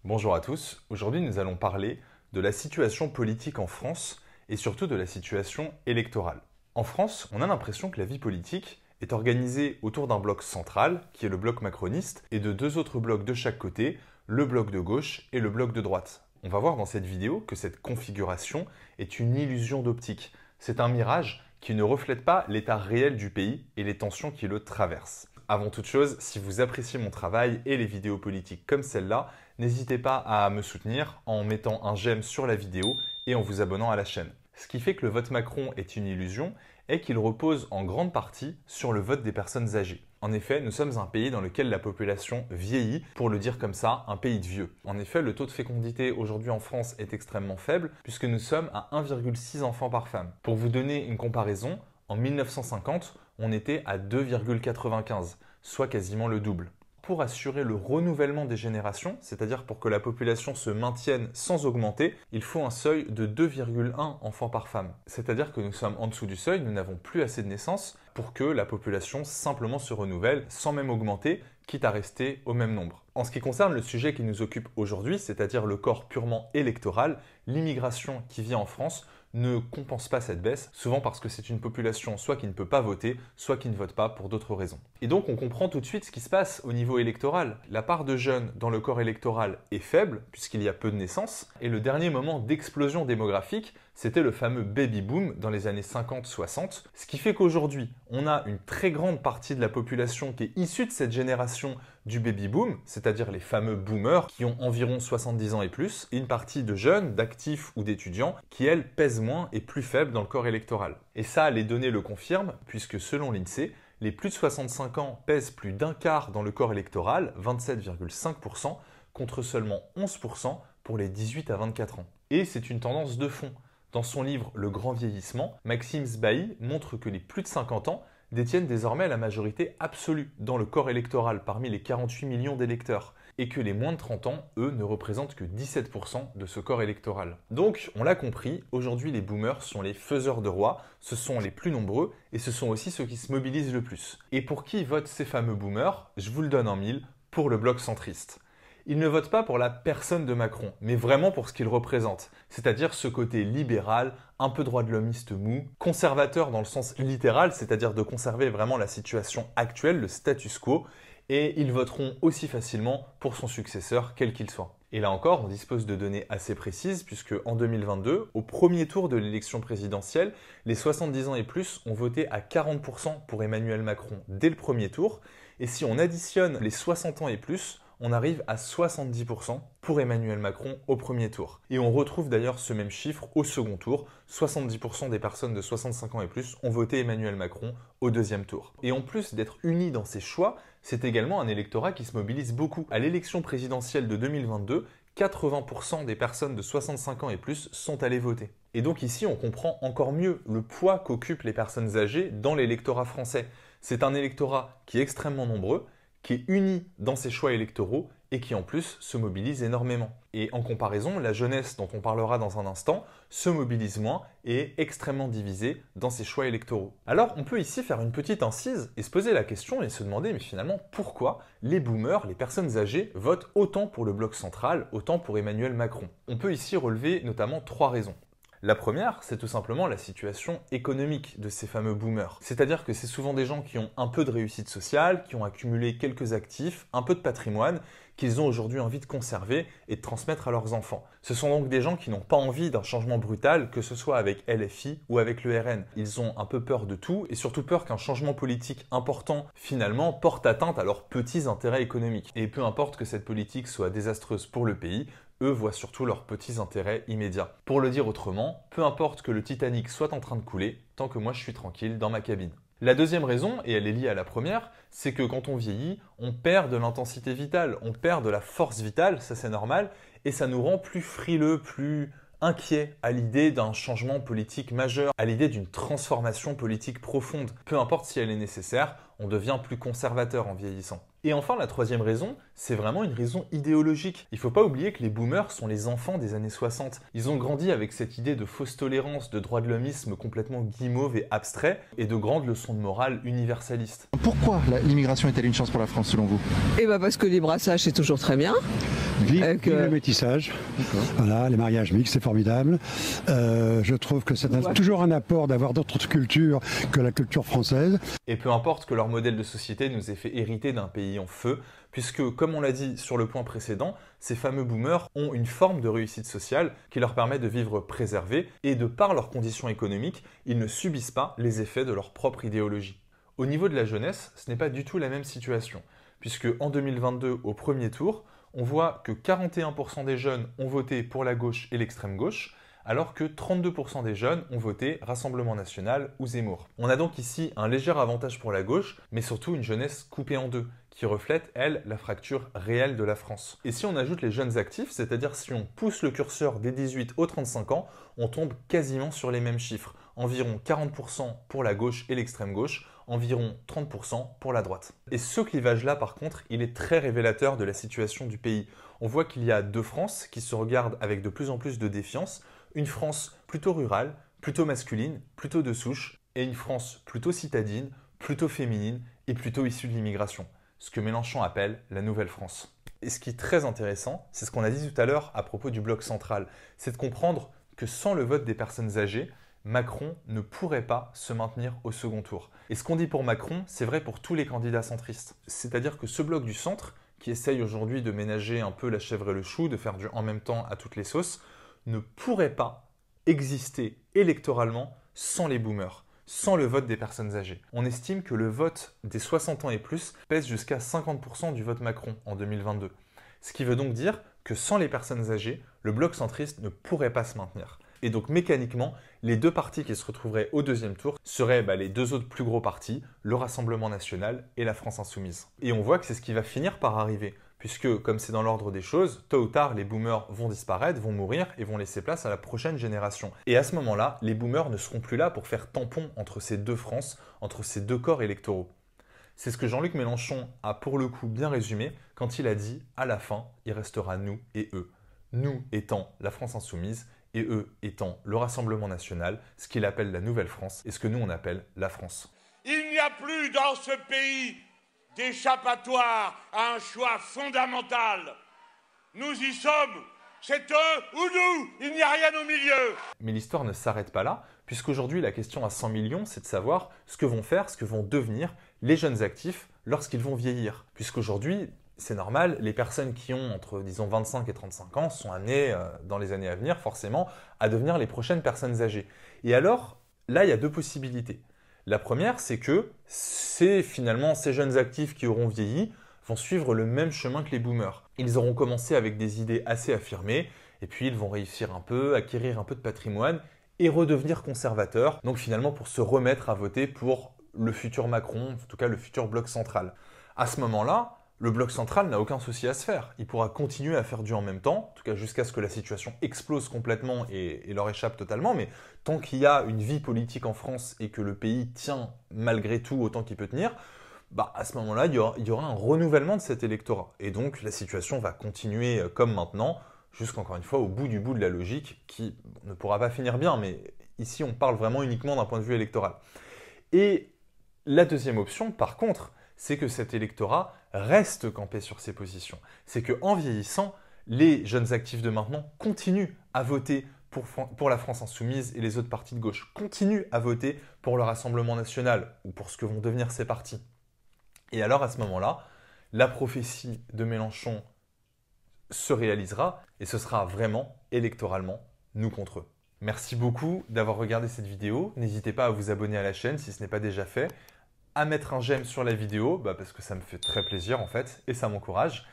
Bonjour à tous, aujourd'hui nous allons parler de la situation politique en France et surtout de la situation électorale. En France, on a l'impression que la vie politique est organisée autour d'un bloc central, qui est le bloc macroniste, et de deux autres blocs de chaque côté, le bloc de gauche et le bloc de droite. On va voir dans cette vidéo que cette configuration est une illusion d'optique. C'est un mirage qui ne reflète pas l'état réel du pays et les tensions qui le traversent. Avant toute chose, si vous appréciez mon travail et les vidéos politiques comme celle-là, n'hésitez pas à me soutenir en mettant un j'aime sur la vidéo et en vous abonnant à la chaîne. Ce qui fait que le vote Macron est une illusion est qu'il repose en grande partie sur le vote des personnes âgées. En effet, nous sommes un pays dans lequel la population vieillit, pour le dire comme ça, un pays de vieux. En effet, le taux de fécondité aujourd'hui en France est extrêmement faible puisque nous sommes à 1,6 enfants par femme. Pour vous donner une comparaison, en 1950, on était à 2,95, soit quasiment le double. Pour assurer le renouvellement des générations, c'est-à-dire pour que la population se maintienne sans augmenter, il faut un seuil de 2,1 enfants par femme. C'est-à-dire que nous sommes en dessous du seuil, nous n'avons plus assez de naissances pour que la population simplement se renouvelle sans même augmenter, quitte à rester au même nombre. En ce qui concerne le sujet qui nous occupe aujourd'hui, c'est-à-dire le corps purement électoral, l'immigration qui vit en France ne compense pas cette baisse, souvent parce que c'est une population soit qui ne peut pas voter, soit qui ne vote pas pour d'autres raisons. Et donc on comprend tout de suite ce qui se passe au niveau électoral. La part de jeunes dans le corps électoral est faible, puisqu'il y a peu de naissances, et le dernier moment d'explosion démographique, c'était le fameux baby boom dans les années 50-60, ce qui fait qu'aujourd'hui, on a une très grande partie de la population qui est issue de cette génération du baby boom, c'est-à-dire les fameux boomers qui ont environ 70 ans et plus, et une partie de jeunes, d'actifs ou d'étudiants qui, elles, pèsent moins et plus faibles dans le corps électoral. Et ça, les données le confirment, puisque selon l'INSEE, les plus de 65 ans pèsent plus d'un quart dans le corps électoral, 27,5%, contre seulement 11% pour les 18 à 24 ans. Et c'est une tendance de fond. Dans son livre Le Grand Vieillissement, Maxime Sbailly montre que les plus de 50 ans détiennent désormais la majorité absolue dans le corps électoral parmi les 48 millions d'électeurs, et que les moins de 30 ans, eux, ne représentent que 17% de ce corps électoral. Donc, on l'a compris, aujourd'hui les boomers sont les faiseurs de rois, ce sont les plus nombreux, et ce sont aussi ceux qui se mobilisent le plus. Et pour qui votent ces fameux boomers? Je vous le donne en mille, pour le bloc centriste. Ils ne votent pas pour la personne de Macron, mais vraiment pour ce qu'il représente, c'est-à-dire ce côté libéral, un peu droit de l'hommiste mou, conservateur dans le sens littéral, c'est-à-dire de conserver vraiment la situation actuelle, le status quo, et ils voteront aussi facilement pour son successeur, quel qu'il soit. Et là encore, on dispose de données assez précises, puisque en 2022, au premier tour de l'élection présidentielle, les 70 ans et plus ont voté à 40% pour Emmanuel Macron dès le premier tour, et si on additionne les 60 ans et plus, on arrive à 70% pour Emmanuel Macron au premier tour. Et on retrouve d'ailleurs ce même chiffre au second tour. 70% des personnes de 65 ans et plus ont voté Emmanuel Macron au deuxième tour. Et en plus d'être unis dans ses choix, c'est également un électorat qui se mobilise beaucoup. À l'élection présidentielle de 2022, 80% des personnes de 65 ans et plus sont allées voter. Et donc ici, on comprend encore mieux le poids qu'occupent les personnes âgées dans l'électorat français. C'est un électorat qui est extrêmement nombreux, qui est uni dans ses choix électoraux et qui en plus se mobilise énormément. Et en comparaison, la jeunesse dont on parlera dans un instant se mobilise moins et est extrêmement divisée dans ses choix électoraux. Alors on peut ici faire une petite incise et se poser la question et se demander mais finalement pourquoi les boomers, les personnes âgées, votent autant pour le bloc central, autant pour Emmanuel Macron. On peut ici relever notamment trois raisons. La première, c'est tout simplement la situation économique de ces fameux boomers. C'est-à-dire que c'est souvent des gens qui ont un peu de réussite sociale, qui ont accumulé quelques actifs, un peu de patrimoine, qu'ils ont aujourd'hui envie de conserver et de transmettre à leurs enfants. Ce sont donc des gens qui n'ont pas envie d'un changement brutal, que ce soit avec LFI ou avec le RN. Ils ont un peu peur de tout et surtout peur qu'un changement politique important, finalement, porte atteinte à leurs petits intérêts économiques. Et peu importe que cette politique soit désastreuse pour le pays, eux voient surtout leurs petits intérêts immédiats. Pour le dire autrement, peu importe que le Titanic soit en train de couler, tant que moi je suis tranquille dans ma cabine. La deuxième raison, et elle est liée à la première, c'est que quand on vieillit, on perd de l'intensité vitale, on perd de la force vitale, ça c'est normal, et ça nous rend plus frileux, plus inquiets à l'idée d'un changement politique majeur, à l'idée d'une transformation politique profonde. Peu importe si elle est nécessaire, on devient plus conservateur en vieillissant. Et enfin, la troisième raison, c'est vraiment une raison idéologique. Il ne faut pas oublier que les boomers sont les enfants des années 60. Ils ont grandi avec cette idée de fausse tolérance, de droit de l'hommisme complètement guimauve et abstrait, et de grandes leçons de morale universalistes. Pourquoi l'immigration est-elle une chance pour la France selon vous? Eh ben parce que les brassages c'est toujours très bien. Vive le métissage, voilà, les mariages mixtes, c'est formidable. Je trouve que c'est toujours un apport d'avoir d'autres cultures que la culture française. Et peu importe que leur modèle de société nous ait fait hériter d'un pays en feu, puisque, comme on l'a dit sur le point précédent, ces fameux boomers ont une forme de réussite sociale qui leur permet de vivre préservés, et de par leurs conditions économiques, ils ne subissent pas les effets de leur propre idéologie. Au niveau de la jeunesse, ce n'est pas du tout la même situation, puisque en 2022, au premier tour, on voit que 41% des jeunes ont voté pour la gauche et l'extrême gauche, alors que 32% des jeunes ont voté Rassemblement National ou Zemmour. On a donc ici un léger avantage pour la gauche, mais surtout une jeunesse coupée en deux, qui reflète, elle, la fracture réelle de la France. Et si on ajoute les jeunes actifs, c'est-à-dire si on pousse le curseur des 18 aux 35 ans, on tombe quasiment sur les mêmes chiffres. Environ 40% pour la gauche et l'extrême gauche, environ 30% pour la droite. Et ce clivage-là, par contre, il est très révélateur de la situation du pays. On voit qu'il y a deux France qui se regardent avec de plus en plus de défiance, une France plutôt rurale, plutôt masculine, plutôt de souche, et une France plutôt citadine, plutôt féminine et plutôt issue de l'immigration, ce que Mélenchon appelle la Nouvelle France. Et ce qui est très intéressant, c'est ce qu'on a dit tout à l'heure à propos du bloc central, c'est de comprendre que sans le vote des personnes âgées, Macron ne pourrait pas se maintenir au second tour. Et ce qu'on dit pour Macron, c'est vrai pour tous les candidats centristes. C'est-à-dire que ce bloc du centre, qui essaye aujourd'hui de ménager un peu la chèvre et le chou, de faire du en même temps à toutes les sauces, ne pourrait pas exister électoralement sans les boomers, sans le vote des personnes âgées. On estime que le vote des 60 ans et plus pèse jusqu'à 50% du vote Macron en 2022. Ce qui veut donc dire que sans les personnes âgées, le bloc centriste ne pourrait pas se maintenir. Et donc mécaniquement, les deux partis qui se retrouveraient au deuxième tour seraient les deux autres plus gros partis, le Rassemblement National et la France Insoumise. Et on voit que c'est ce qui va finir par arriver, puisque comme c'est dans l'ordre des choses, tôt ou tard les boomers vont disparaître, vont mourir et vont laisser place à la prochaine génération. Et à ce moment-là, les boomers ne seront plus là pour faire tampon entre ces deux France, entre ces deux corps électoraux. C'est ce que Jean-Luc Mélenchon a pour le coup bien résumé quand il a dit « à la fin, il restera nous et eux ». Nous étant la France Insoumise et eux étant le Rassemblement National, ce qu'il appelle la Nouvelle France et ce que nous on appelle la France. Il n'y a plus dans ce pays d'échappatoire à un choix fondamental. Nous y sommes, c'est eux ou nous, il n'y a rien au milieu. Mais l'histoire ne s'arrête pas là, puisqu'aujourd'hui la question à 100 millions, c'est de savoir ce que vont faire, ce que vont devenir les jeunes actifs lorsqu'ils vont vieillir. Puisqu'aujourd'hui, c'est normal, les personnes qui ont entre, disons, 25 et 35 ans sont amenées, dans les années à venir, forcément, à devenir les prochaines personnes âgées. Et alors, là, il y a deux possibilités. La première, c'est que finalement ces jeunes actifs qui auront vieilli vont suivre le même chemin que les boomers. Ils auront commencé avec des idées assez affirmées, et puis ils vont réussir un peu, acquérir un peu de patrimoine, et redevenir conservateurs, donc finalement pour se remettre à voter pour le futur Macron, en tout cas le futur bloc central. À ce moment-là, le bloc central n'a aucun souci à se faire. Il pourra continuer à faire du en même temps, en tout cas jusqu'à ce que la situation explose complètement et leur échappe totalement, mais tant qu'il y a une vie politique en France et que le pays tient malgré tout autant qu'il peut tenir, à ce moment-là, il y aura un renouvellement de cet électorat. Et donc la situation va continuer comme maintenant, jusqu'encore une fois au bout de la logique, qui ne pourra pas finir bien, mais ici on parle vraiment uniquement d'un point de vue électoral. Et la deuxième option, par contre, c'est que cet électorat reste campé sur ses positions. C'est qu'en vieillissant, les jeunes actifs de maintenant continuent à voter pour la France Insoumise et les autres partis de gauche, continuent à voter pour le Rassemblement National ou pour ce que vont devenir ces partis. Et alors à ce moment-là, la prophétie de Mélenchon se réalisera et ce sera vraiment électoralement nous contre eux. Merci beaucoup d'avoir regardé cette vidéo. N'hésitez pas à vous abonner à la chaîne si ce n'est pas déjà fait, à mettre un j'aime sur la vidéo, parce que ça me fait très plaisir en fait, et ça m'encourage.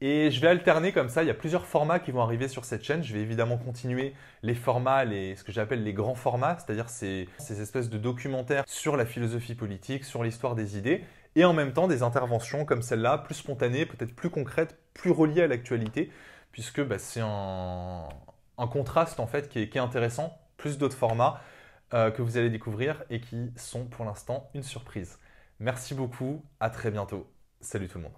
Et je vais alterner comme ça, il y a plusieurs formats qui vont arriver sur cette chaîne. Je vais évidemment continuer les formats, ce que j'appelle les grands formats, c'est-à-dire ces espèces de documentaires sur la philosophie politique, sur l'histoire des idées, et en même temps des interventions comme celle-là, plus spontanées, peut-être plus concrètes, plus reliées à l'actualité, puisque c'est un contraste en fait qui est intéressant, plus d'autres formats que vous allez découvrir et qui sont pour l'instant une surprise. Merci beaucoup, à très bientôt. Salut tout le monde.